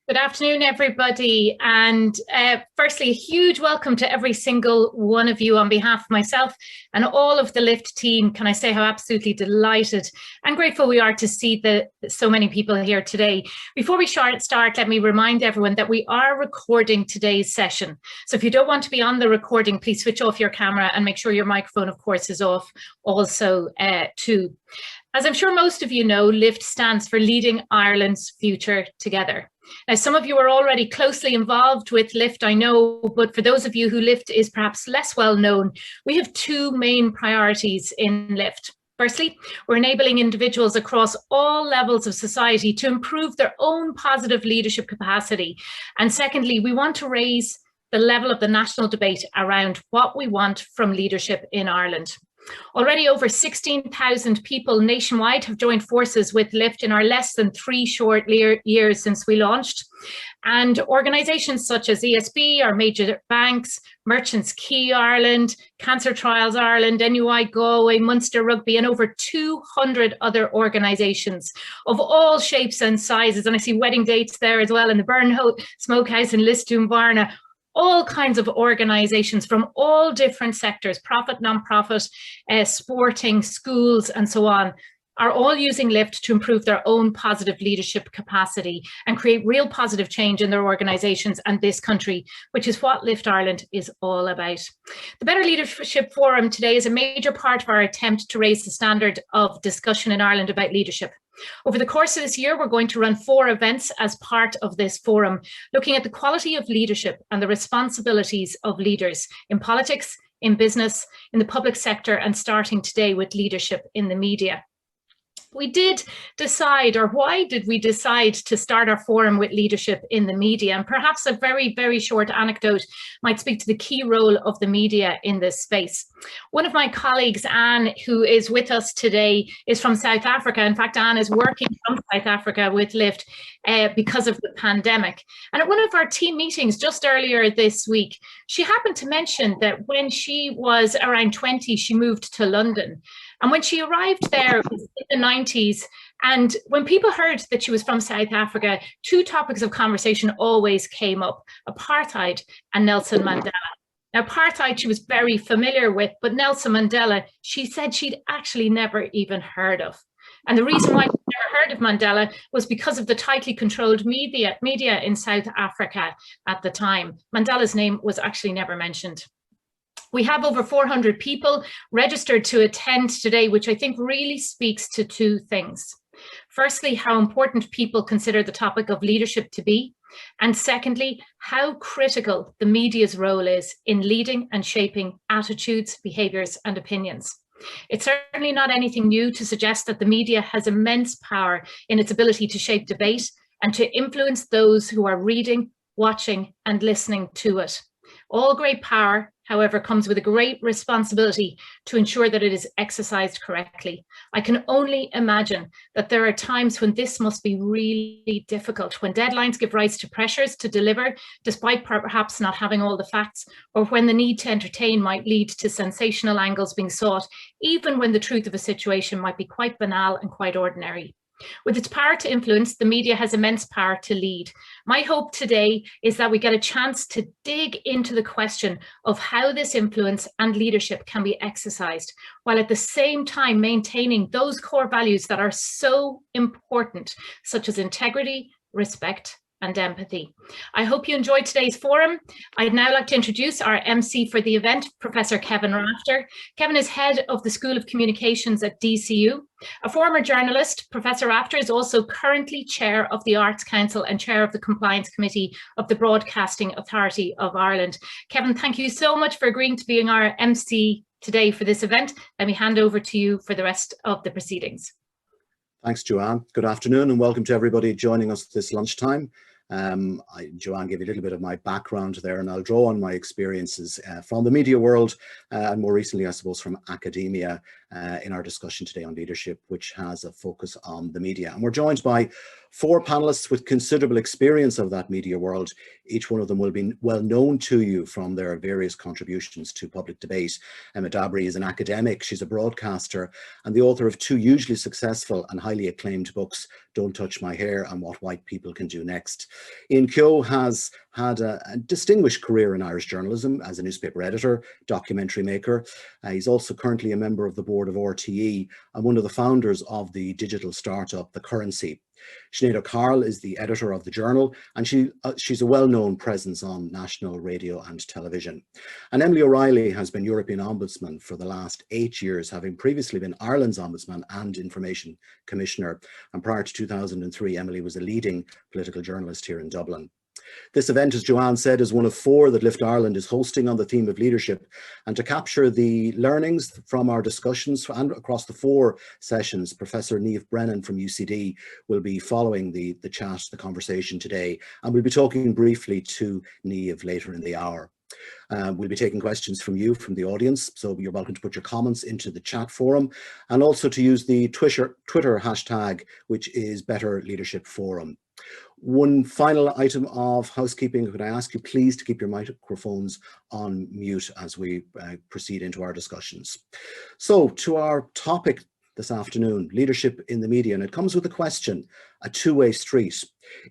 Good afternoon, everybody. And firstly, a huge welcome to every single one of you on behalf of myself and all of the LIFT team. Can I say how absolutely delighted and grateful we are to see so many people here today. Before we start, let me remind everyone that we are recording today's session. So if you don't want to be on the recording, please switch off your camera and make sure your microphone, of course, is off also too. As I'm sure most of you know, LIFT stands for Leading Ireland's Future Together. Now, some of you are already closely involved with LIFT, I know, but for those of you who LIFT is perhaps less well known, we have two main priorities in LIFT. Firstly, we're enabling individuals across all levels of society to improve their own positive leadership capacity. And secondly, we want to raise the level of the national debate around what we want from leadership in Ireland. Already over 16,000 people nationwide have joined forces with LIFT in our less than 3 short years since we launched. And organisations such as ESB, our major banks, Merchants Key Ireland, Cancer Trials Ireland, NUI Galway, Munster Rugby, and over 200 other organisations of all shapes and sizes. And I see wedding dates there as well in the Burn Smokehouse in Lisdoonvarna. All kinds of organisations from all different sectors, profit, non-profit, sporting, schools, and so on, are all using LIFT to improve their own positive leadership capacity and create real positive change in their organisations and this country, which is what LIFT Ireland is all about. The Better Leadership Forum today is a major part of our attempt to raise the standard of discussion in Ireland about leadership. Over the course of this year, we're going to run 4 events as part of this forum, looking at the quality of leadership and the responsibilities of leaders in politics, in business, in the public sector, and starting today with leadership in the media. We did decide, or why did we decide to start our forum with leadership in the media? And perhaps a very, very short anecdote might speak to the key role of the media in this space. One of my colleagues, Anne, who is with us today, is from South Africa. In fact, Anne is working from South Africa with LIFT because of the pandemic. And at one of our team meetings just earlier this week, she happened to mention that when she was around 20, she moved to London. And when she arrived there, it was in the 90s, and when people heard that she was from South Africa, 2 topics of conversation always came up: apartheid and Nelson Mandela. Now, apartheid she was very familiar with, but Nelson Mandela, she said she'd actually never even heard of. And the reason why she never heard of Mandela was because of the tightly controlled media in South Africa at the time. Mandela's name was actually never mentioned. We have over 400 people registered to attend today, which I think really speaks to 2 things. Firstly, how important people consider the topic of leadership to be. And secondly, how critical the media's role is in leading and shaping attitudes, behaviours and opinions. It's certainly not anything new to suggest that the media has immense power in its ability to shape debate and to influence those who are reading, watching and listening to it. All great power, however, comes with a great responsibility to ensure that it is exercised correctly. I can only imagine that there are times when this must be really difficult, when deadlines give rise to pressures to deliver, despite perhaps not having all the facts, or when the need to entertain might lead to sensational angles being sought, even when the truth of a situation might be quite banal and quite ordinary. With its power to influence, the media has immense power to lead. My hope today is that we get a chance to dig into the question of how this influence and leadership can be exercised, while at the same time maintaining those core values that are so important, such as integrity, respect, and empathy. I hope you enjoyed today's forum. I'd now like to introduce our MC for the event, Professor Kevin Rafter. Kevin is head of the School of Communications at DCU. A former journalist, Professor Rafter is also currently chair of the Arts Council and chair of the Compliance Committee of the Broadcasting Authority of Ireland. Kevin, thank you so much for agreeing to being our MC today for this event. Let me hand over to you for the rest of the proceedings. Thanks, Joanne. Good afternoon and welcome to everybody joining us this lunchtime. Joanne gave you a little bit of my background there, and I'll draw on my experiences from the media world and more recently, I suppose, from academia in our discussion today on leadership, which has a focus on the media. And we're joined by 4 panelists with considerable experience of that media world. Each one of them will be well known to you from their various contributions to public debate. Emma Dabri is an academic, she's a broadcaster, and the author of 2 hugely successful and highly acclaimed books, Don't Touch My Hair and What White People Can Do Next. Ian Keogh has had a distinguished career in Irish journalism as a newspaper editor, documentary maker. He's also currently a member of the board of RTE and one of the founders of the digital startup, The Currency. Sinead O'Carroll is the editor of the journal, and she's a well-known presence on national radio and television. And Emily O'Reilly has been European Ombudsman for the last 8 years, having previously been Ireland's Ombudsman and Information Commissioner. And prior to 2003, Emily was a leading political journalist here in Dublin. This event, as Joanne said, is one of 4 that Lift Ireland is hosting on the theme of leadership. And to capture the learnings from our discussions and across the 4 sessions, Professor Niamh Brennan from UCD will be following the chat, the conversation today. And we'll be talking briefly to Niamh later in the hour. We'll be taking questions from you, from the audience, so you're welcome to put your comments into the chat forum and also to use the Twitter hashtag, which is Better Leadership Forum. One final item of housekeeping, could I ask you please to keep your microphones on mute as we proceed into our discussions. So to our topic this afternoon, leadership in the media, and it comes with a question, a two-way street.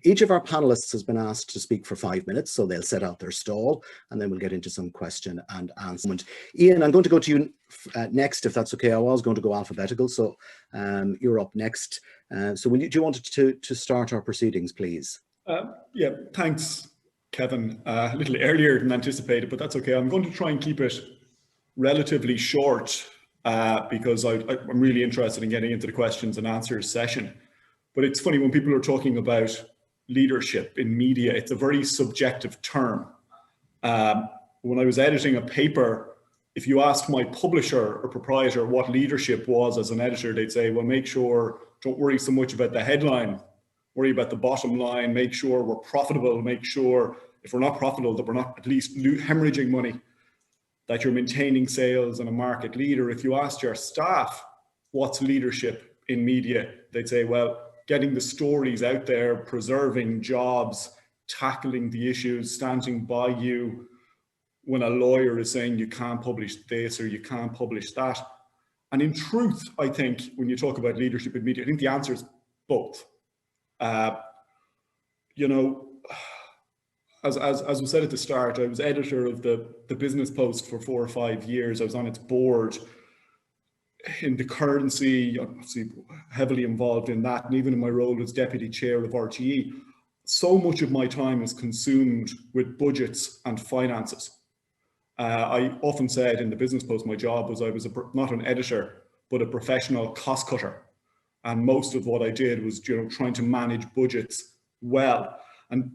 Each of our panelists has been asked to speak for 5 minutes, so they'll set out their stall and then we'll get into some question and answer. Ian, I'm going to go to you next, if that's okay. I was going to go alphabetical, so you're up next. So do you want to start our proceedings, please? Yeah, thanks, Kevin. A little earlier than anticipated, but that's okay. I'm going to try and keep it relatively short because I'm really interested in getting into the questions and answers session. But it's funny when people are talking about leadership in media, it's a very subjective term. When I was editing a paper, if you asked my publisher or proprietor what leadership was as an editor, they'd say, well, make sure, don't worry so much about the headline, worry about the bottom line, make sure we're profitable, make sure if we're not profitable that we're not at least hemorrhaging money, that you're maintaining sales and a market leader. If you asked your staff what's leadership in media, they'd say, well, getting the stories out there, preserving jobs, tackling the issues, standing by you when a lawyer is saying you can't publish this or you can't publish that. And in truth, I think when you talk about leadership in media, I think the answer is both. You know, as we said at the start, I was editor of the Business Post for 4 or 5 years. I was on its board in the Currency, obviously heavily involved in that, and even in my role as deputy chair of RTE. So much of my time is consumed with budgets and finances. I often said in the Business Post, my job was I was not an editor, but a professional cost cutter. And most of what I did was, you know, trying to manage budgets well. And,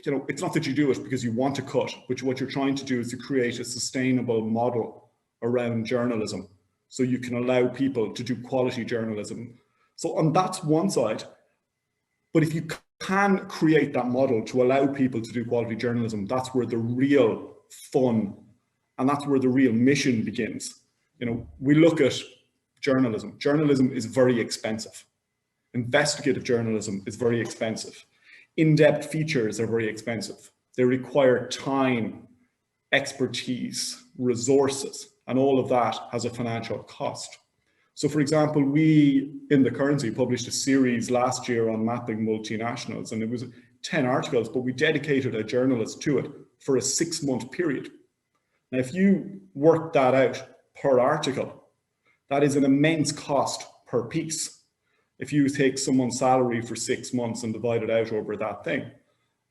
you know, it's not that you do it because you want to cut, but what you're trying to do is to create a sustainable model around journalism so you can allow people to do quality journalism. So on that's one side, but if you can create that model to allow people to do quality journalism, that's where the real fun and that's where the real mission begins. You know, we look at journalism. Journalism is very expensive. Investigative journalism is very expensive. In-depth features are very expensive. They require time, expertise, resources, and all of that has a financial cost. So for example, we in the Currency published a series last year on mapping multinationals, and it was 10 articles, but we dedicated a journalist to it for a 6-month period. Now, if you work that out per article, that is an immense cost per piece. If you take someone's salary for 6 months and divide it out over that thing.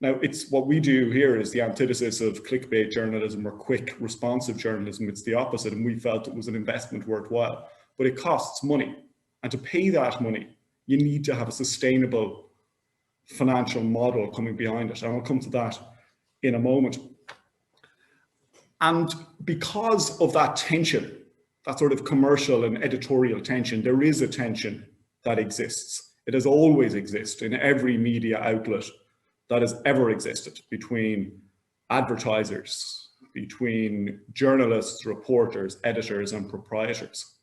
Now, it's what we do here is the antithesis of clickbait journalism or quick responsive journalism. It's the opposite, and we felt it was an investment worthwhile, but it costs money. And to pay that money, you need to have a sustainable financial model coming behind it. And I'll come to that in a moment. And because of that tension, that sort of commercial and editorial tension, there is a tension that exists. It has always existed in every media outlet that has ever existed between advertisers, between journalists, reporters, editors, and proprietors.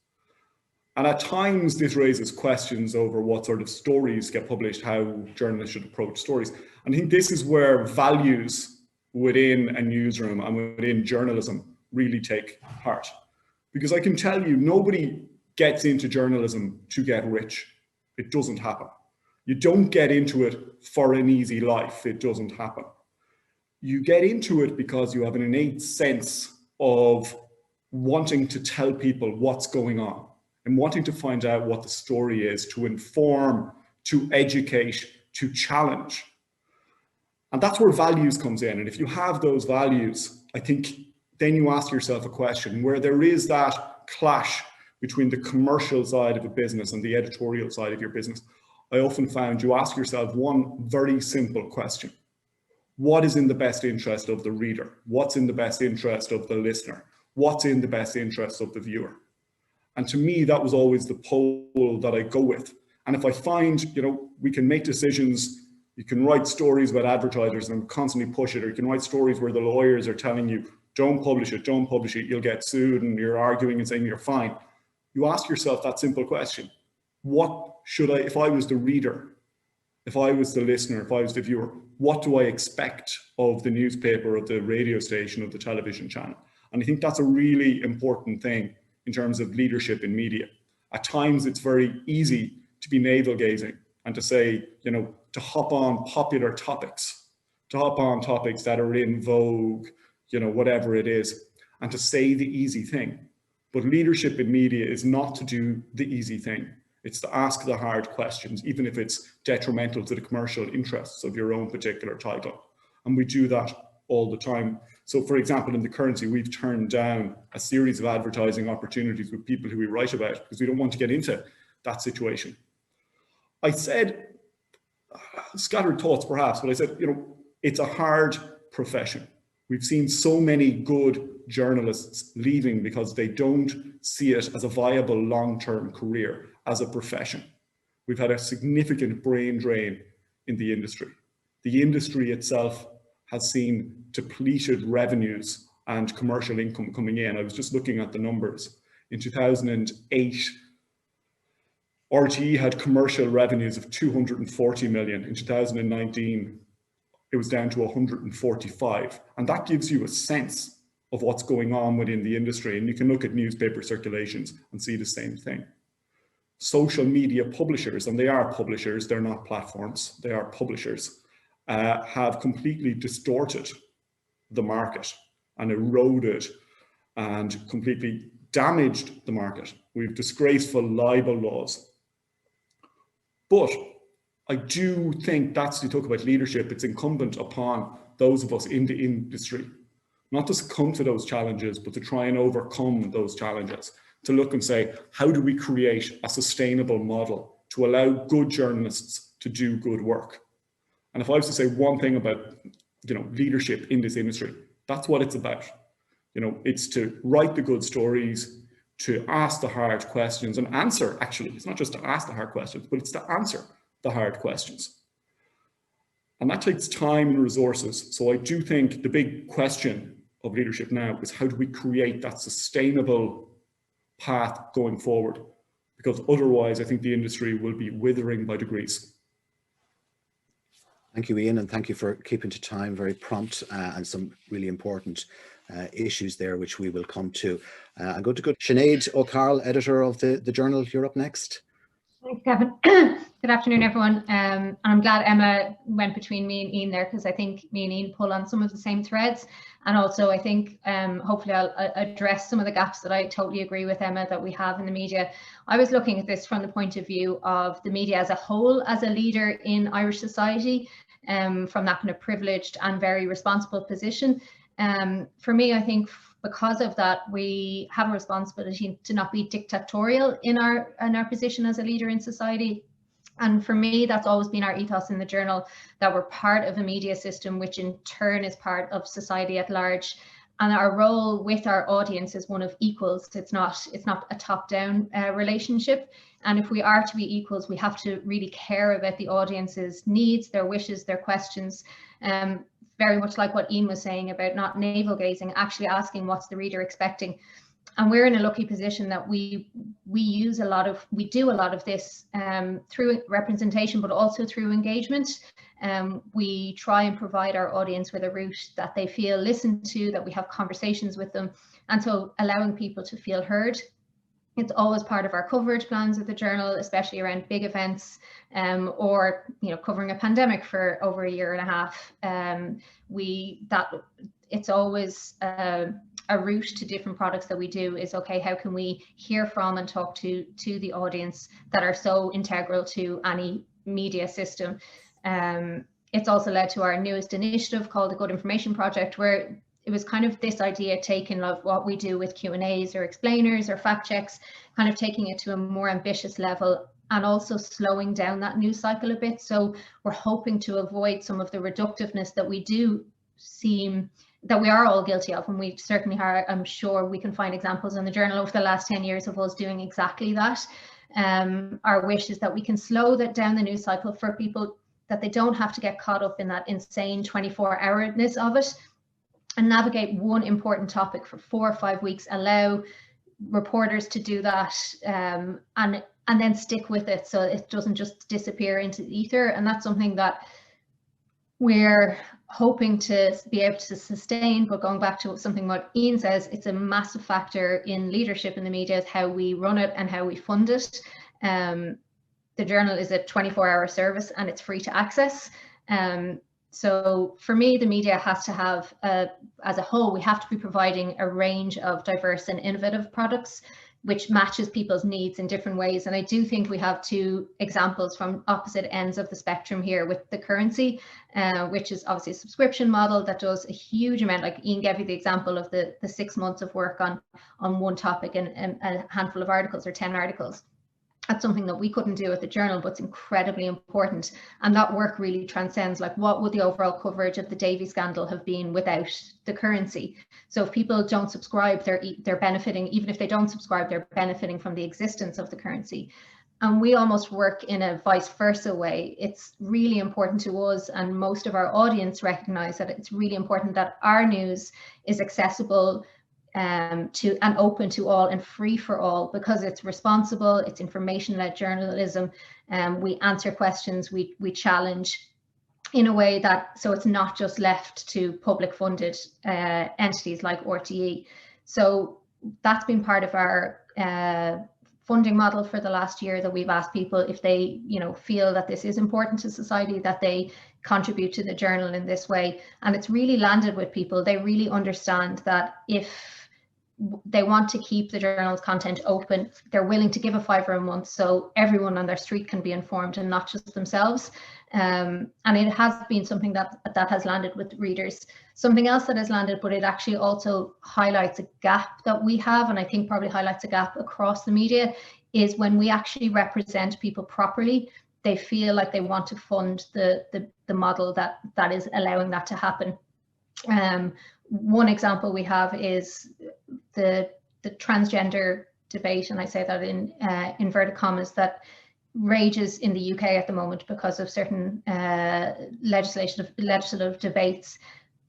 And at times this raises questions over what sort of stories get published, how journalists should approach stories. And I think this is where values within a newsroom and within journalism really take part. Because I can tell you, nobody gets into journalism to get rich. It doesn't happen. You don't get into it for an easy life. It doesn't happen. You get into it because you have an innate sense of wanting to tell people what's going on and wanting to find out what the story is, to inform, to educate, to challenge. And that's where values comes in. And if you have those values, I think then you ask yourself a question where there is that clash between the commercial side of a business and the editorial side of your business. I often found you ask yourself one very simple question. What is in the best interest of the reader? What's in the best interest of the listener? What's in the best interest of the viewer? And to me, that was always the pole that I go with. And if I find, we can make decisions, you can write stories about advertisers and constantly push it, or you can write stories where the lawyers are telling you, don't publish it, you'll get sued, and you're arguing and saying you're fine. You ask yourself that simple question. What should I, if I was the reader, if I was the listener, if I was the viewer, what do I expect of the newspaper, of the radio station, of the television channel? And I think that's a really important thing in terms of leadership in media. At times it's very easy to be navel gazing and to say, to hop on popular topics, to hop on topics that are in vogue, whatever it is, and to say the easy thing. But leadership in media is not to do the easy thing. It's to ask the hard questions, even if it's detrimental to the commercial interests of your own particular title. And we do that all the time. So for example, in the currency, we've turned down a series of advertising opportunities with people who we write about because we don't want to get into that situation. I said, scattered thoughts perhaps, but I said, it's a hard profession. We've seen so many good journalists leaving because they don't see it as a viable long-term career, as a profession. We've had a significant brain drain in the industry. The industry itself has seen depleted revenues and commercial income coming in. I was just looking at the numbers. In 2008, RTE had commercial revenues of 240 million. In 2019, it was down to 145. And that gives you a sense of what's going on within the industry. And you can look at newspaper circulations and see the same thing. Social media publishers, and they are publishers, they're not platforms, they are publishers, have completely distorted the market and eroded and completely damaged the market. We've disgraceful libel laws. But I do think that's, you talk about leadership, it's incumbent upon those of us in the industry, not to succumb to those challenges, but to try and overcome those challenges, to look and say, how do we create a sustainable model to allow good journalists to do good work? And if I was to say one thing about, leadership in this industry, that's what it's about. It's to write the good stories, to ask the hard questions and answer, actually. It's not just to ask the hard questions, but it's to answer the hard questions. And that takes time and resources. So I do think the big question of leadership now is how do we create that sustainable path going forward? Because otherwise, I think the industry will be withering by degrees. Thank you, Ian, and thank you for keeping to time, very prompt, and some really important issues there, which we will come to. I'm going to go to Sinead O'Carroll, editor of the Journal. You're up next. Thanks, Kevin. Good afternoon, everyone. And I'm glad Emma went between me and Ian there, because I think me and Ian pull on some of the same threads. And also, I think hopefully I'll address some of the gaps that I totally agree with Emma that we have in the media. I was looking at this from the point of view of the media as a whole, as a leader in Irish society, from that kind of privileged and very responsible position. For me, I think because of that, we have a responsibility to not be dictatorial in our position as a leader in society. And for me, that's always been our ethos in the Journal, that we're part of a media system, which in turn is part of society at large. And our role with our audience is one of equals. It's not a top-down relationship. And if we are to be equals, we have to really care about the audience's needs, their wishes, their questions. Very much like what Ian was saying about not navel gazing, actually asking what's the reader expecting. And we're in a lucky position that we do a lot of this through representation, but also through engagement. We try and provide our audience with a route that they feel listened to, that we have conversations with them, and so allowing people to feel heard. It's always part of our coverage plans of the journal, especially around big events, or covering a pandemic for over a year and a half. It's always a route to different products that we do is, okay, how can we hear from and talk to the audience that are so integral to any media system. It's also led to our newest initiative called the Good Information Project, where it was kind of this idea taken of what we do with Q&As or explainers or fact checks, kind of taking it to a more ambitious level and also slowing down that news cycle a bit. So we're hoping to avoid some of the reductiveness that we are all guilty of, and we certainly are. I'm sure we can find examples in the journal over the last 10 years of us doing exactly that. Our wish is that we can slow down the news cycle for people, that they don't have to get caught up in that insane 24-hourness of it, and navigate one important topic for 4 or 5 weeks, allow reporters to do that, and then stick with it so it doesn't just disappear into the ether. And that's something that we're hoping to be able to sustain. But going back to something what Ian says, it's a massive factor in leadership in the media, is how we run it and how we fund it. The journal is a 24-hour service and it's free to access. So for me, the media has to have, as a whole, we have to be providing a range of diverse and innovative products which matches people's needs in different ways. And I do think we have two examples from opposite ends of the spectrum here with the currency, which is obviously a subscription model that does a huge amount. Like Ian gave you the example of the 6 months of work on one topic and a handful of articles or 10 articles. That's something that we couldn't do at the journal, but it's incredibly important. And that work really transcends, like, what would the overall coverage of the Davy scandal have been without the currency? So if people don't subscribe, they're benefiting. Even if they don't subscribe, they're benefiting from the existence of the currency. And we almost work in a vice versa way. It's really important to us, and most of our audience recognize that it's really important that our news is accessible to and open to all and free for all, because it's responsible, it's information-led journalism. We answer questions, we challenge in a way that, so it's not just left to public funded entities like RTE. So that's been part of our funding model for the last year, that we've asked people if they feel that this is important to society, that they contribute to the journal in this way. And it's really landed with people. They really understand that if they want to keep the journal's content open, they're willing to give a £5 a month so everyone on their street can be informed and not just themselves. And it has been something that has landed with readers. Something else that has landed, but it actually also highlights a gap that we have, and I think probably highlights a gap across the media, is when we actually represent people properly, they feel like they want to fund the model that is allowing that to happen. One example we have is the transgender debate, and I say that in inverted commas, that rages in the UK at the moment because of certain legislative debates.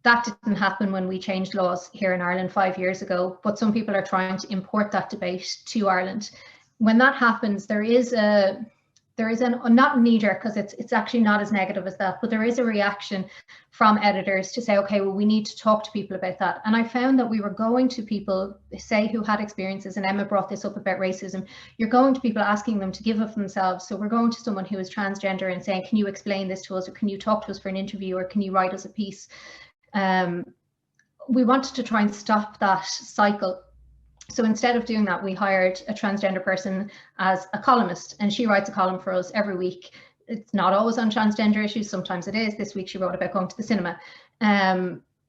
That didn't happen when we changed laws here in Ireland 5 years ago, but some people are trying to import that debate to Ireland. When that happens, there is not knee-jerk, because it's actually not as negative as that, but there is a reaction from editors to say, okay, well, we need to talk to people about that. And I found that we were going to people, say, who had experiences, and Emma brought this up about racism. You're going to people asking them to give of themselves. So we're going to someone who is transgender and saying, can you explain this to us, or can you talk to us for an interview, or can you write us a piece? We wanted to try and stop that cycle. So instead of doing that, we hired a transgender person as a columnist, and she writes a column for us every week. It's not always on transgender issues. Sometimes it is. This week she wrote about going to the cinema.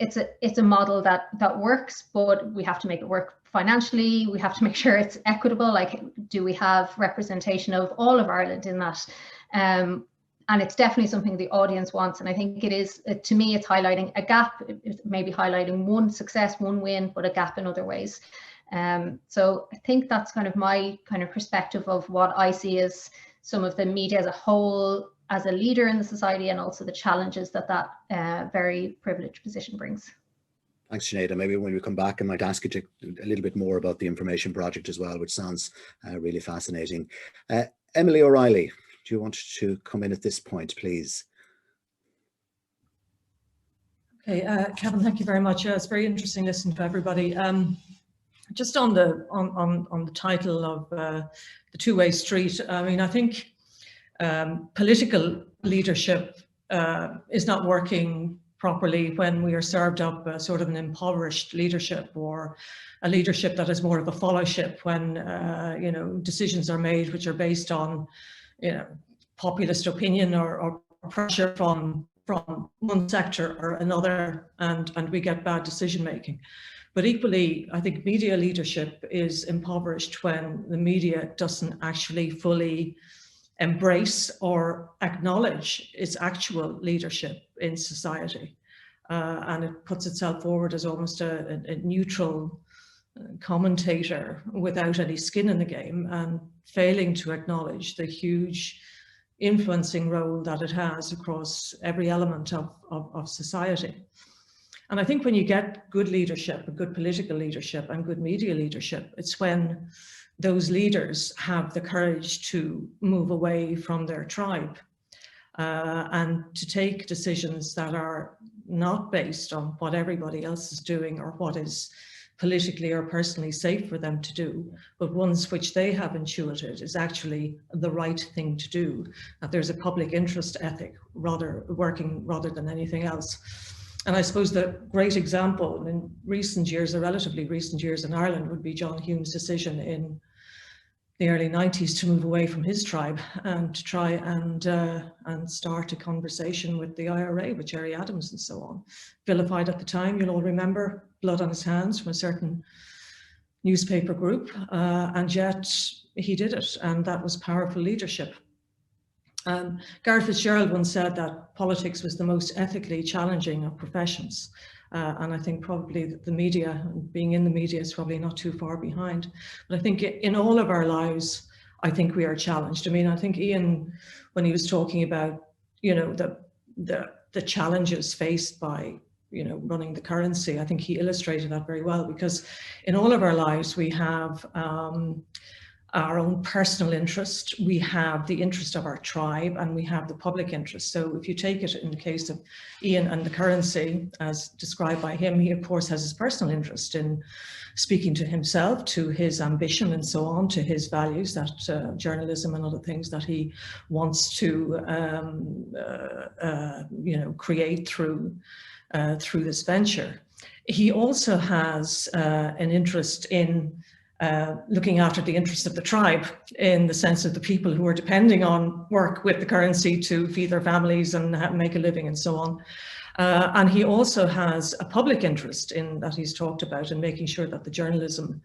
It's a model that works, but we have to make it work financially. We have to make sure it's equitable. Like, do we have representation of all of Ireland in that? And it's definitely something the audience wants. And I think it is, to me, it's highlighting a gap. It's maybe highlighting one success, one win, but a gap in other ways. So I think that's kind of my kind of perspective of what I see as some of the media as a whole, as a leader in the society, and also the challenges that very privileged position brings. Thanks, Sinead. Maybe when we come back, I might ask you to a little bit more about the information project as well, which sounds really fascinating. Emily O'Reilly, do you want to come in at this point, please? Okay, Kevin, thank you very much. It's very interesting listening to everybody. Just on the title of the two-way street, I mean, I think political leadership is not working properly when we are served up sort of an impoverished leadership, or a leadership that is more of a followship, when you know, decisions are made which are based on, you know, populist opinion or pressure from one sector or another, and we get bad decision making. But equally, I think media leadership is impoverished when the media doesn't actually fully embrace or acknowledge its actual leadership in society. And it puts itself forward as almost a neutral commentator without any skin in the game, and failing to acknowledge the huge influencing role that it has across every element of society. And I think when you get good leadership, good political leadership and good media leadership, it's when those leaders have the courage to move away from their tribe and to take decisions that are not based on what everybody else is doing or what is politically or personally safe for them to do, but ones which they have intuited is actually the right thing to do, that there's a public interest ethic working rather than anything else. And I suppose the great example in recent years, or relatively recent years in Ireland, would be John Hume's decision in the early 90s to move away from his tribe and to try and start a conversation with the IRA, with Gerry Adams and so on. Vilified at the time, you'll all remember, blood on his hands from a certain newspaper group, and yet he did it, and that was powerful leadership. Gareth Fitzgerald once said that politics was the most ethically challenging of professions. And I think probably the media, being in the media, is probably not too far behind. But I think in all of our lives, I think we are challenged. I mean, I think Ian, when he was talking about, you know, the challenges faced by, you know, running the currency, I think he illustrated that very well, because in all of our lives, we have our own personal interest, we have the interest of our tribe, and we have the public interest. So if you take it in the case of Ian and the currency, as described by him, he of course has his personal interest in speaking to himself, to his ambition and so on, to his values, that journalism and other things that he wants to you know, create through this venture. He also has an interest in looking after the interests of the tribe, in the sense of the people who are depending on work with the currency to feed their families and make a living and so on. And he also has a public interest in that he's talked about, in making sure that the journalism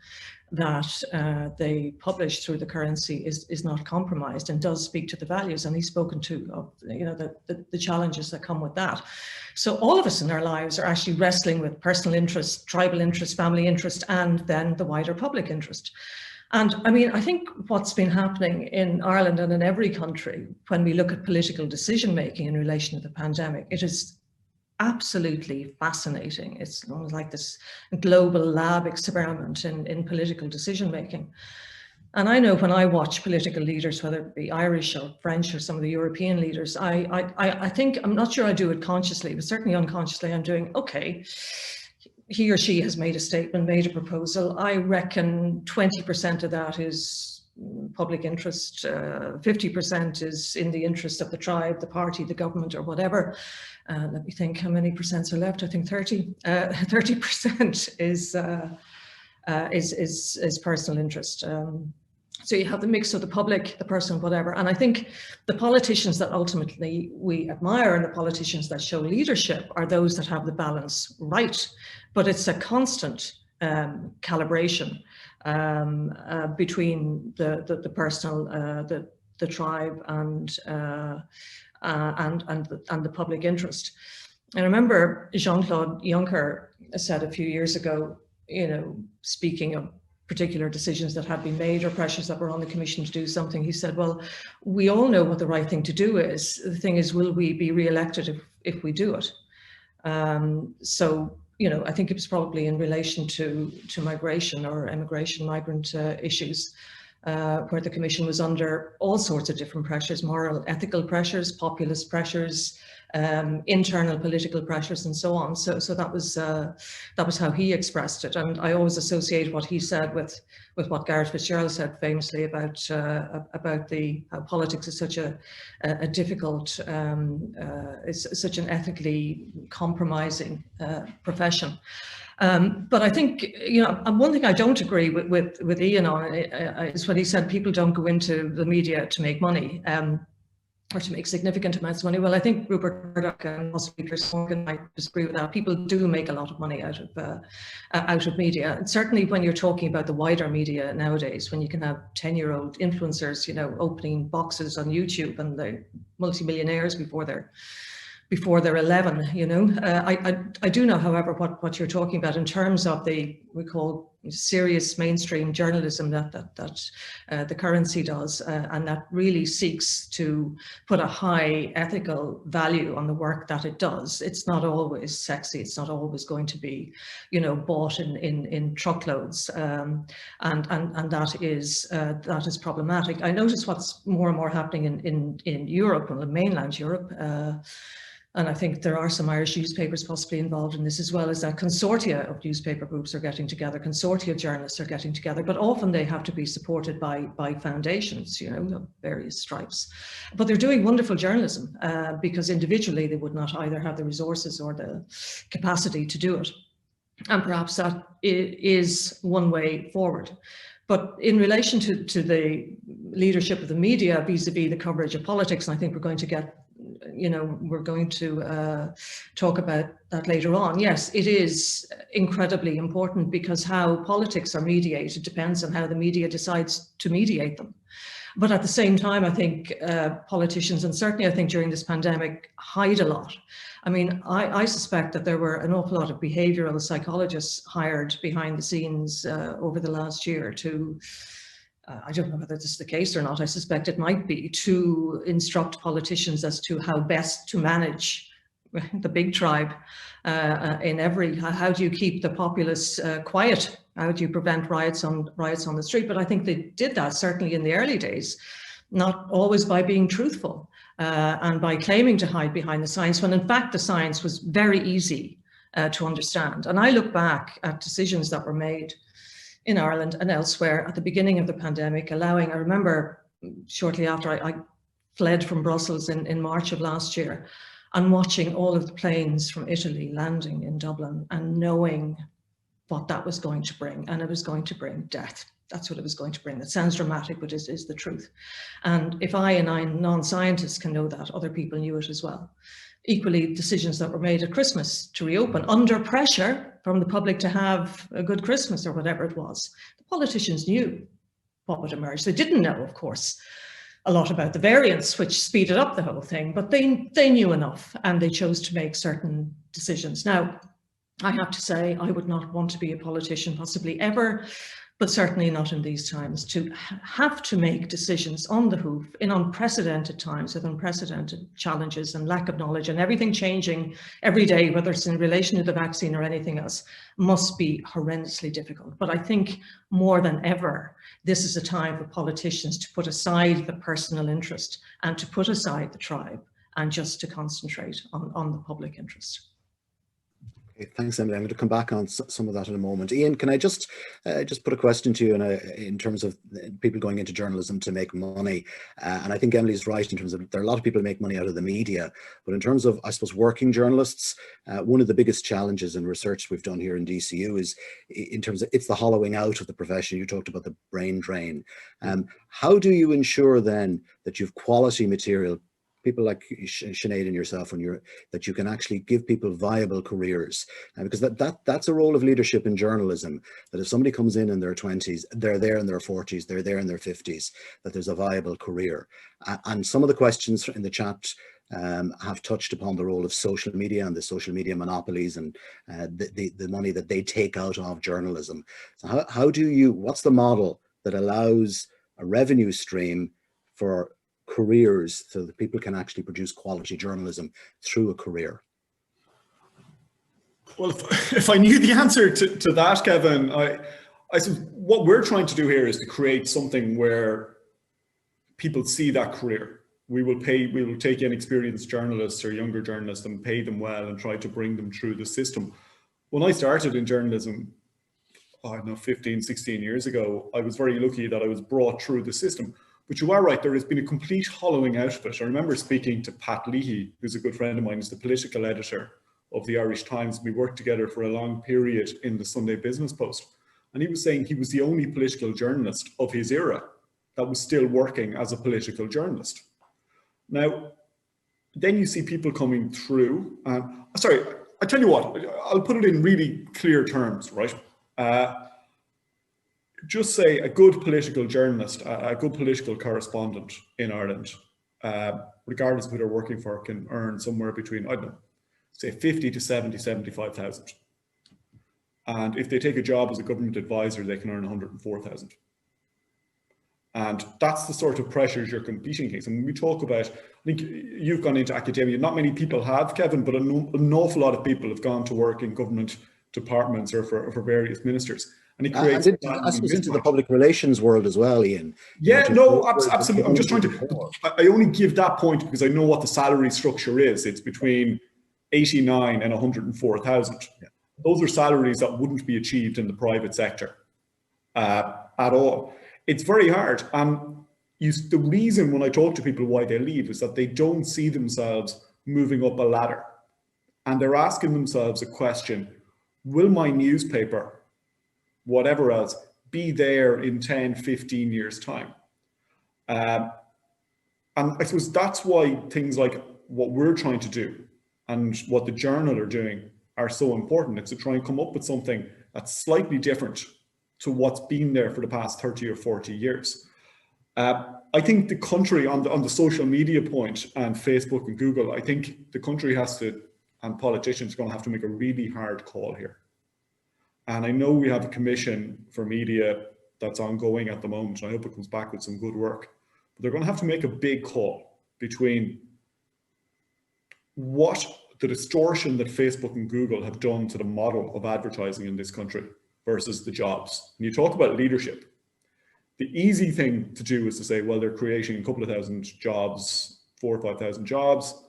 that they publish through the currency is not compromised and does speak to the values. And he's spoken to, you know, the challenges that come with that. So all of us in our lives are actually wrestling with personal interest, tribal interest, family interest, and then the wider public interest. And I mean, I think what's been happening in Ireland and in every country, when we look at political decision making in relation to the pandemic, it is absolutely fascinating. It's almost like this global lab experiment in political decision making. And I know when I watch political leaders, whether it be Irish or French or some of the European leaders, I think, I'm not sure I do it consciously, but certainly unconsciously I'm doing, okay, he or she has made a statement, made a proposal. I reckon 20% of that is public interest, 50% is in the interest of the tribe, the party, the government, or whatever. Let me think how many percents are left. I think 30% is personal interest. So you have the mix of the public, the personal, whatever. And I think the politicians that ultimately we admire and the politicians that show leadership are those that have the balance right. But it's a constant calibration between the personal, the tribe, and the public interest. I remember Jean-Claude Juncker said a few years ago, you know, speaking of particular decisions that had been made or pressures that were on the Commission to do something, he said, well, we all know what the right thing to do is. The thing is, will we be re-elected if we do it? So, you know, I think it was probably in relation to migration or immigration, migrant issues, where the Commission was under all sorts of different pressures, moral, ethical pressures, populist pressures, internal political pressures, and so on. So that was how he expressed it. And I always associate what he said with what Gareth Fitzgerald said famously about how politics is such a difficult, it's such an ethically compromising profession. But I think, you know, one thing I don't agree with Ian on is when he said people don't go into the media to make money. Or to make significant amounts of money. Well, I think Rupert Murdoch and possibly Piers Morgan might disagree with that. People do make a lot of money out of media. And certainly when you're talking about the wider media nowadays, when you can have 10-year-old influencers, you know, opening boxes on YouTube and they're multimillionaires before they're 11, you know. I do know, however, what you're talking about in terms of we call serious mainstream journalism that the currency does, and that really seeks to put a high ethical value on the work that it does. It's not always sexy. It's not always going to be, you know, bought in truckloads, and that is problematic. I notice what's more and more happening in Europe, in mainland Europe. And I think there are some Irish newspapers possibly involved in this as well, as that consortia of newspaper groups are getting together, consortia of journalists are getting together, but often they have to be supported by foundations, you know, of various stripes. But they're doing wonderful journalism because individually they would not either have the resources or the capacity to do it. And perhaps that is one way forward. But in relation to the leadership of the media vis-a-vis the coverage of politics, and I think we're going to talk about that later on. Yes, it is incredibly important because how politics are mediated depends on how the media decides to mediate them. But at the same time, I think politicians, and certainly I think during this pandemic, hide a lot. I mean, I suspect that there were an awful lot of behavioral psychologists hired behind the scenes over the last year to, I don't know whether this is the case or not, I suspect it might be, to instruct politicians as to how best to manage the big tribe how do you keep the populace quiet? How do you prevent riots on the street? But I think they did that certainly in the early days, not always by being truthful and by claiming to hide behind the science, when in fact the science was very easy to understand. And I look back at decisions that were made in Ireland and elsewhere at the beginning of the pandemic, I remember shortly after I fled from Brussels in March of last year, and watching all of the planes from Italy landing in Dublin and knowing what that was going to bring, and it was going to bring death. That's what it was going to bring. That sounds dramatic, but is the truth. And if I non-scientists can know that, other people knew it as well. Equally, decisions that were made at Christmas to reopen under pressure from the public to have a good Christmas or whatever it was. The politicians knew what would emerge. They didn't know, of course, a lot about the variants, which speeded up the whole thing, but they knew enough and they chose to make certain decisions. Now, I have to say, I would not want to be a politician possibly ever, but certainly not in these times, to have to make decisions on the hoof in unprecedented times with unprecedented challenges and lack of knowledge and everything changing every day, whether it's in relation to the vaccine or anything else, must be horrendously difficult. But I think more than ever, this is a time for politicians to put aside the personal interest and to put aside the tribe and just to concentrate on the public interest. Thanks, Emily. I'm going to come back on some of that in a moment. Ian, can I just put a question to you in terms of people going into journalism to make money? And I think Emily's right in terms of there are a lot of people who make money out of the media, but in terms of, I suppose, working journalists, one of the biggest challenges in research we've done here in DCU is in terms of it's the hollowing out of the profession. You talked about the brain drain. How do you ensure then that you've quality material, people like Sinead and yourself, that you can actually give people viable careers, because that's a role of leadership in journalism, that if somebody comes in their 20s, they're there in their 40s, they're there in their 50s, that there's a viable career. And some of the questions in the chat have touched upon the role of social media and the social media monopolies and the money that they take out of journalism. So what's the model that allows a revenue stream for careers so that people can actually produce quality journalism through a career? Well, if I knew the answer to that, Kevin, I said what we're trying to do here is to create something where people see that career. We will take inexperienced journalists or younger journalists and pay them well and try to bring them through the system. When I started in journalism, I don't know, 15, 16 years ago, I was very lucky that I was brought through the system. But you are right, there has been a complete hollowing out of it. I remember speaking to Pat Leahy, who's a good friend of mine, he's the political editor of the Irish Times. We worked together for a long period in the Sunday Business Post. And he was saying he was the only political journalist of his era that was still working as a political journalist. Now, then you see people coming through. Sorry, I tell you what, I'll put it in really clear terms, right? Just say a good political journalist, a good political correspondent in Ireland, regardless of who they're working for, can earn somewhere between, I don't know, say 50 to 70, 75,000. And if they take a job as a government advisor, they can earn 104,000. And that's the sort of pressures you're competing against. And when we talk about, I think you've gone into academia, not many people have, Kevin, but an awful lot of people have gone to work in government departments or for various ministers. And it creates I suppose into the public relations world as well, Ian. Yeah, no, absolutely. I'm just trying to, I only give that point because I know what the salary structure is. It's between 89 and 104,000. Yeah. Those are salaries that wouldn't be achieved in the private sector at all. It's very hard. The reason when I talk to people why they leave is that they don't see themselves moving up a ladder. And they're asking themselves a question, will my newspaper, whatever else, be there in 10, 15 years' time? And I suppose that's why things like what we're trying to do and what the Journal are doing are so important. It's to try and come up with something that's slightly different to what's been there for the past 30 or 40 years. I think the country on the social media point and Facebook and Google, I think the country has to, and politicians are going to have to make a really hard call here. And I know we have a commission for media that's ongoing at the moment. I hope it comes back with some good work. But they're going to have to make a big call between what the distortion that Facebook and Google have done to the model of advertising in this country versus the jobs. And you talk about leadership. The easy thing to do is to say, well, they're creating a couple of thousand jobs, 4,000 or 5,000 jobs,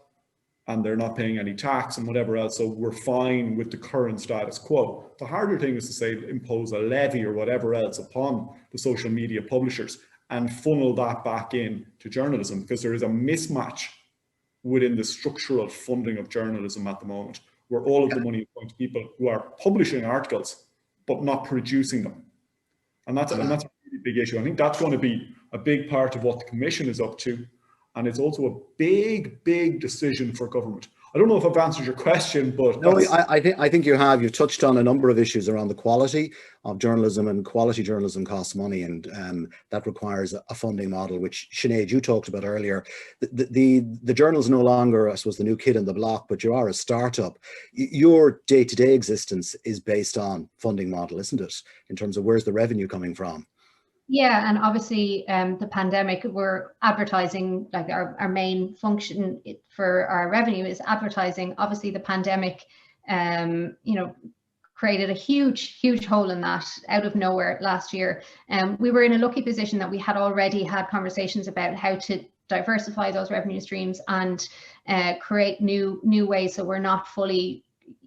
and they're not paying any tax and whatever else, so we're fine with the current status quo. The harder thing is to say, impose a levy or whatever else upon the social media publishers and funnel that back in to journalism, because there is a mismatch within the structural funding of journalism at the moment, where all of the money is going to people who are publishing articles, but not producing them. And that's a really big issue. I think that's going to be a big part of what the Commission is up to. And it's also a big, big decision for government. I don't know if I've answered your question, but no, I think you have. You've touched on a number of issues around the quality of journalism, and quality journalism costs money, and that requires a funding model, which Sinead, you talked about earlier. The journal's no longer, I suppose, the new kid on the block, but you are a startup. Your day-to-day existence is based on funding model, isn't it? In terms of where's the revenue coming from? Yeah, and obviously the pandemic, we're advertising, like our main function for our revenue is advertising. Obviously the pandemic, created a huge hole in that out of nowhere last year. We were in a lucky position that we had already had conversations about how to diversify those revenue streams and create new ways, so we're not fully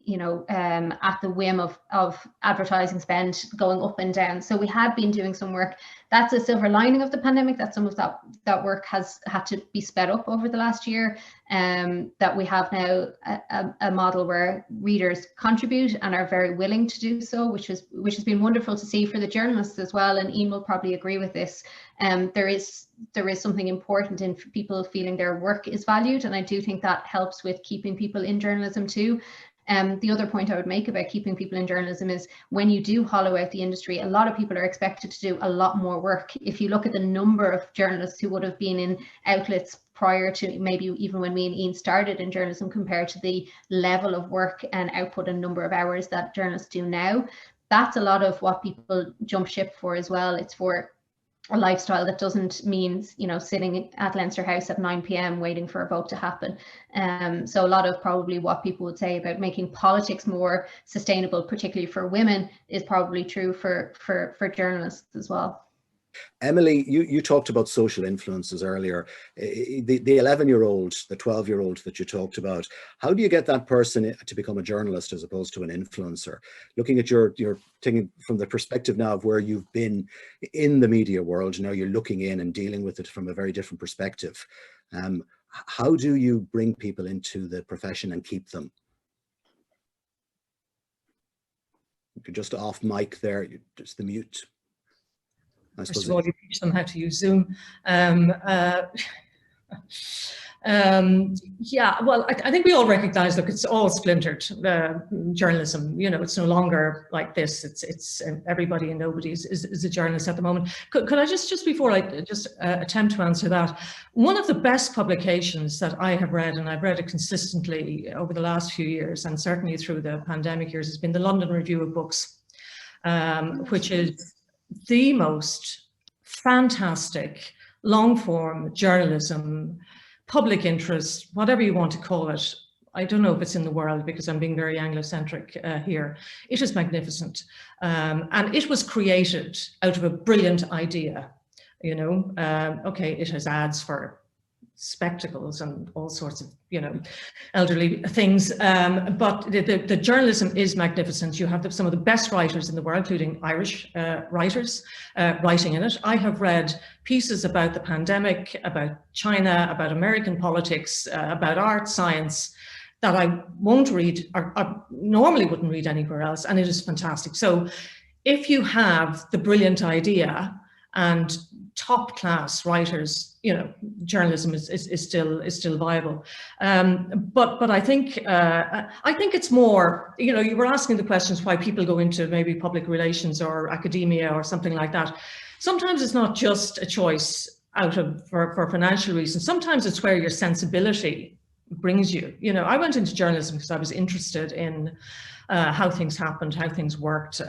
at the whim of advertising spend going up and down. So we had been doing some work. That's a silver lining of the pandemic, that some of that work has had to be sped up over the last year, that we have now a model where readers contribute and are very willing to do so, which has been wonderful to see for the journalists as well. And Ian will probably agree with this. There is something important in people feeling their work is valued, and I do think that helps with keeping people in journalism too. The other point I would make about keeping people in journalism is when you do hollow out the industry, a lot of people are expected to do a lot more work. If you look at the number of journalists who would have been in outlets prior to maybe even when me and Ian started in journalism compared to the level of work and output and number of hours that journalists do now, that's a lot of what people jump ship for as well. It's for a lifestyle that doesn't mean, you know, sitting at Leinster House at 9 p.m. waiting for a vote to happen. So a lot of probably what people would say about making politics more sustainable, particularly for women, is probably true for journalists as well. Emily, you talked about social influences earlier. The 11-year-old, the 12-year-old that you talked about, how do you get that person to become a journalist as opposed to an influencer? Looking at your thinking from the perspective now of where you've been in the media world, now you're looking in and dealing with it from a very different perspective. How do you bring people into the profession and keep them? You could just off mic there, just the mute. First of all, you teach them how to use Zoom. Yeah, well, I think we all recognize, look, it's all splintered, journalism. You know, it's no longer like this. It's everybody and nobody is a journalist at the moment. Could I just before I attempt to answer that, one of the best publications that I have read, and I've read it consistently over the last few years, and certainly through the pandemic years, has been the London Review of Books, which is the most fantastic long-form journalism, public interest, whatever you want to call it. I don't know if it's in the world because I'm being very Anglo-centric here. It is magnificent. And it was created out of a brilliant idea, you know. Okay, it has ads for spectacles and all sorts of, you know, elderly things, but the journalism is magnificent. You have some of the best writers in the world, including Irish writers writing in it. I have read pieces about the pandemic, about China, about American politics, about art, science, that I won't read, or normally wouldn't read anywhere else, and it is fantastic. So if you have the brilliant idea and top class writers, you know, journalism is still viable. But I think it's more, you know, you were asking the questions why people go into maybe public relations or academia or something like that. Sometimes it's not just a choice for financial reasons. Sometimes it's where your sensibility brings you. You know, I went into journalism because I was interested in how things happened, how things worked.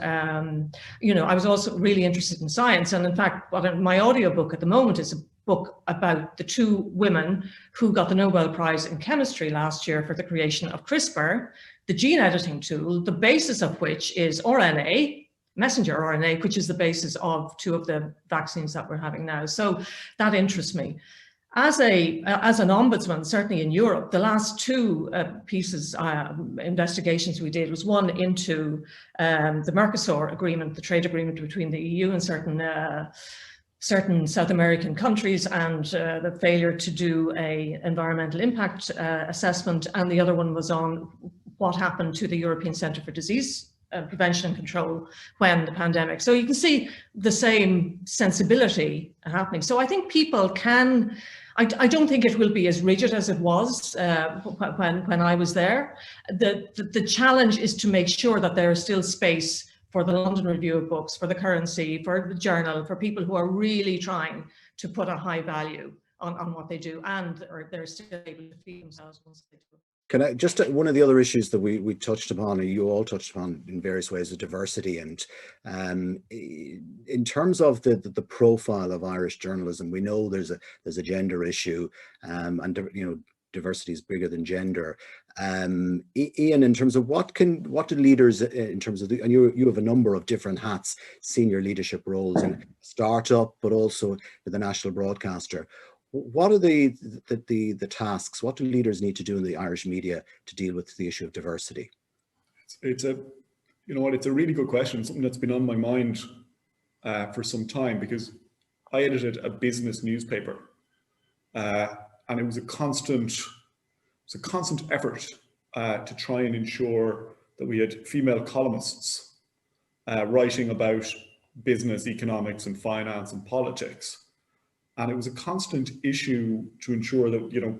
You know, I was also really interested in science. And in fact, my audiobook at the moment is a book about the two women who got the Nobel Prize in chemistry last year for the creation of CRISPR, the gene editing tool, the basis of which is RNA, messenger RNA, which is the basis of two of the vaccines that we're having now. So that interests me. As an ombudsman, certainly in Europe, the last two investigations we did was one into the Mercosur agreement, the trade agreement between the EU and certain South American countries, and the failure to do an environmental impact assessment. And the other one was on what happened to the European Centre for Disease Prevention and Control when the pandemic. So you can see the same sensibility happening. So I think people can, I don't think it will be as rigid as it was when I was there. The challenge is to make sure that there is still space for the London Review of Books, for the Currency, for the Journal, for people who are really trying to put a high value on what they do, and or they're still able to feed themselves once they do. Can I just, one of the other issues that we touched upon, or you all touched upon in various ways, is diversity. And in terms of the profile of Irish journalism, we know there's a gender issue, and you know, diversity is bigger than gender. Ian, in terms of what do leaders, in terms of and you have a number of different hats, senior leadership roles in startup, but also with the national broadcaster. What are the tasks? What do leaders need to do in the Irish media to deal with the issue of diversity? It's a, you know what, it's a really good question, something that's been on my mind for some time, because I edited a business newspaper, and it was a constant effort to try and ensure that we had female columnists writing about business, economics, and finance and politics. And it was a constant issue to ensure that, you know,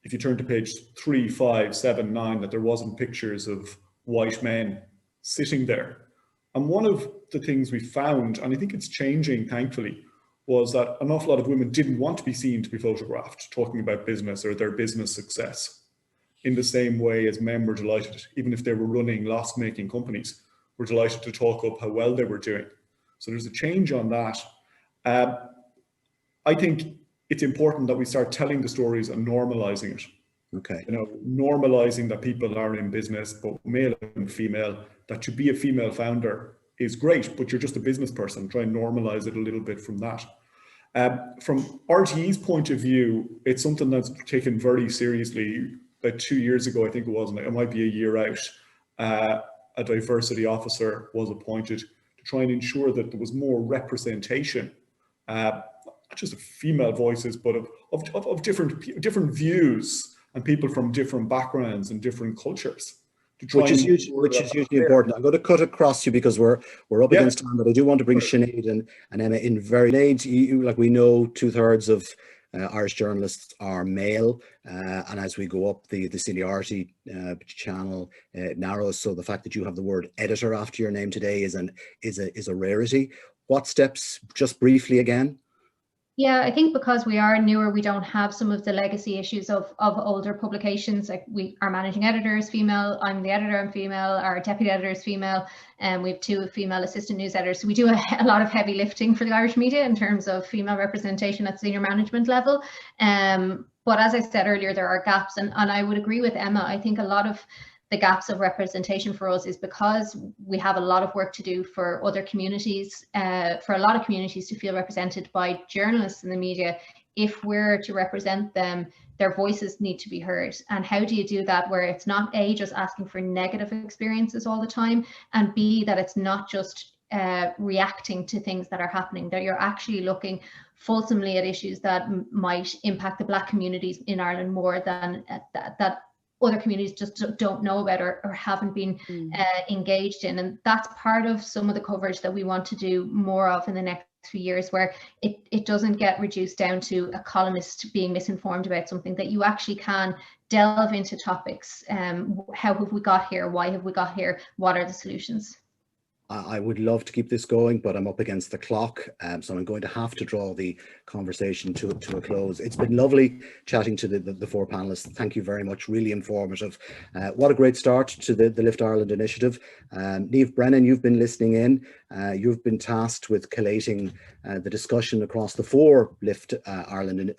if you turn to page 3, 5, 7, 9, that there wasn't pictures of white men sitting there. And one of the things we found, and I think it's changing, thankfully, was that an awful lot of women didn't want to be seen to be photographed talking about business or their business success, in the same way as men were delighted, even if they were running loss-making companies, were delighted to talk up how well they were doing. So there's a change on that. I think it's important that we start telling the stories and normalizing it. Okay. You know, normalizing that people are in business, both male and female, that to be a female founder is great, but you're just a business person. Try and normalize it a little bit from that. From RTE's point of view, it's something that's taken very seriously. About 2 years ago, I think it was, and it might be a year out, a diversity officer was appointed to try and ensure that there was more representation, not just of female voices, but of different views and people from different backgrounds and different cultures. Which is hugely important. I'm going to cut across you because we're up against time, but I do want to bring Sinead and Emma in very late. Like we know, 2/3 of Irish journalists are male, and as we go up the seniority channel narrows. So the fact that you have the word editor after your name today is a rarity. What steps, just briefly again? Yeah, I think because we are newer, we don't have some of the legacy issues of older publications. Like our managing editor is female, I'm the editor, I'm female, our deputy editor is female, and we have 2 female assistant news editors. So we do a lot of heavy lifting for the Irish media in terms of female representation at senior management level. But as I said earlier, there are gaps, and I would agree with Emma. I think a lot of the gaps of representation for us is because we have a lot of work to do for other communities, for a lot of communities to feel represented by journalists in the media. If we're to represent them, their voices need to be heard. And how do you do that where it's not A, just asking for negative experiences all the time, and B, that it's not just reacting to things that are happening, that you're actually looking fulsomely at issues that might impact the Black communities in Ireland more than that other communities just don't know about or haven't been engaged in. And that's part of some of the coverage that we want to do more of in the next few years, where it doesn't get reduced down to a columnist being misinformed about something, that you actually can delve into topics. How have we got here? Why have we got here? What are the solutions? I would love to keep this going, but I'm up against the clock, so I'm going to have to draw the conversation to a close. It's been lovely chatting to the 4 panelists. Thank you very much, really informative. What a great start to the Lift Ireland initiative. Niamh Brennan, you've been listening in. You've been tasked with collating the discussion across the 4 Lift Ireland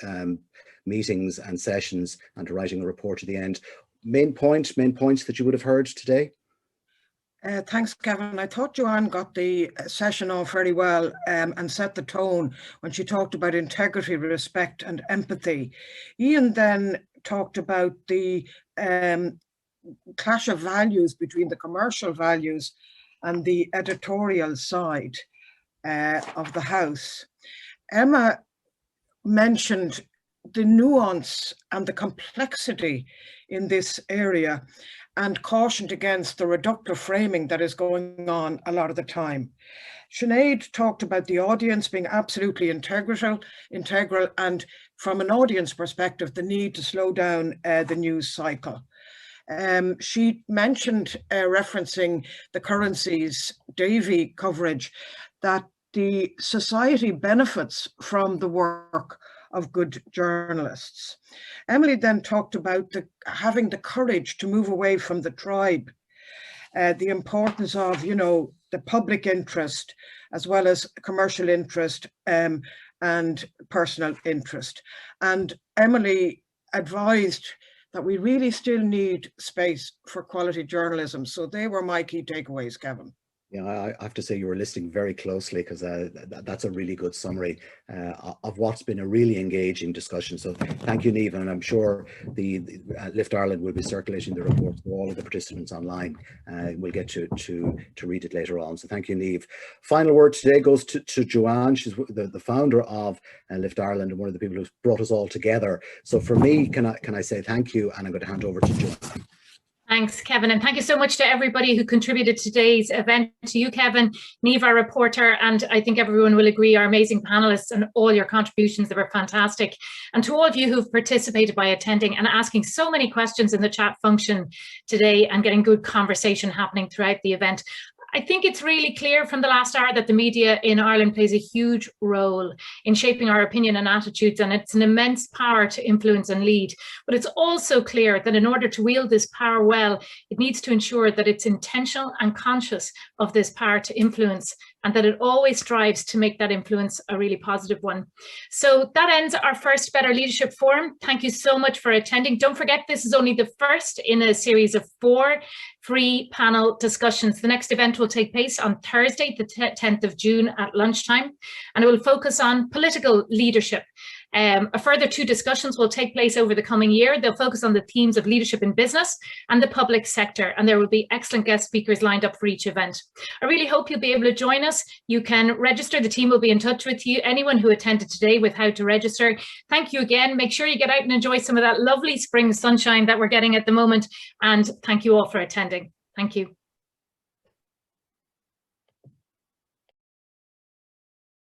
meetings and sessions, and to writing a report at the end. Main points that you would have heard today? Thanks, Kevin. I thought Joanne got the session off very well and set the tone when she talked about integrity, respect and empathy. Ian then talked about the clash of values between the commercial values and the editorial side of the house. Emma mentioned the nuance and the complexity in this area, and cautioned against the reductive framing that is going on a lot of the time. Sinead talked about the audience being absolutely integral, and from an audience perspective, the need to slow down the news cycle. She mentioned, referencing the Currency's Davy coverage, that the society benefits from the work of good journalists. Emily then talked about having the courage to move away from the tribe, the importance of, the public interest as well as commercial interest and personal interest. And Emily advised that we really still need space for quality journalism. So they were my key takeaways, Kevin. Yeah, I have to say you were listening very closely, because that's a really good summary of what's been a really engaging discussion. So thank you, Niamh, and I'm sure the Lift Ireland will be circulating the report to all of the participants online. We'll get to read it later on. So thank you, Niamh. Final word today goes to Joanne. She's the founder of Lift Ireland and one of the people who's brought us all together. So for me, can I say thank you, and I'm going to hand over to Joanne. Thanks, Kevin. And thank you so much to everybody who contributed to today's event. To you, Kevin, Niamh, our reporter, and I think everyone will agree, our amazing panelists, and all your contributions that were fantastic. And to all of you who've participated by attending and asking so many questions in the chat function today, and getting good conversation happening throughout the event. I think it's really clear from the last hour that the media in Ireland plays a huge role in shaping our opinion and attitudes, and it's an immense power to influence and lead. But it's also clear that in order to wield this power well, it needs to ensure that it's intentional and conscious of this power to influence and that it always strives to make that influence a really positive one. So that ends our first Better Leadership Forum. Thank you so much for attending. Don't forget, this is only the first in a series of 4 free panel discussions. The next event will take place on Thursday, the 10th of June at lunchtime, and it will focus on political leadership. A further 2 discussions will take place over the coming year. They'll focus on the themes of leadership in business and the public sector, and there will be excellent guest speakers lined up for each event. I really hope you'll be able to join us. You can register. The team will be in touch with you, anyone who attended today, with how to register. Thank you again. Make sure you get out and enjoy some of that lovely spring sunshine that we're getting at the moment, and thank you all for attending. Thank you.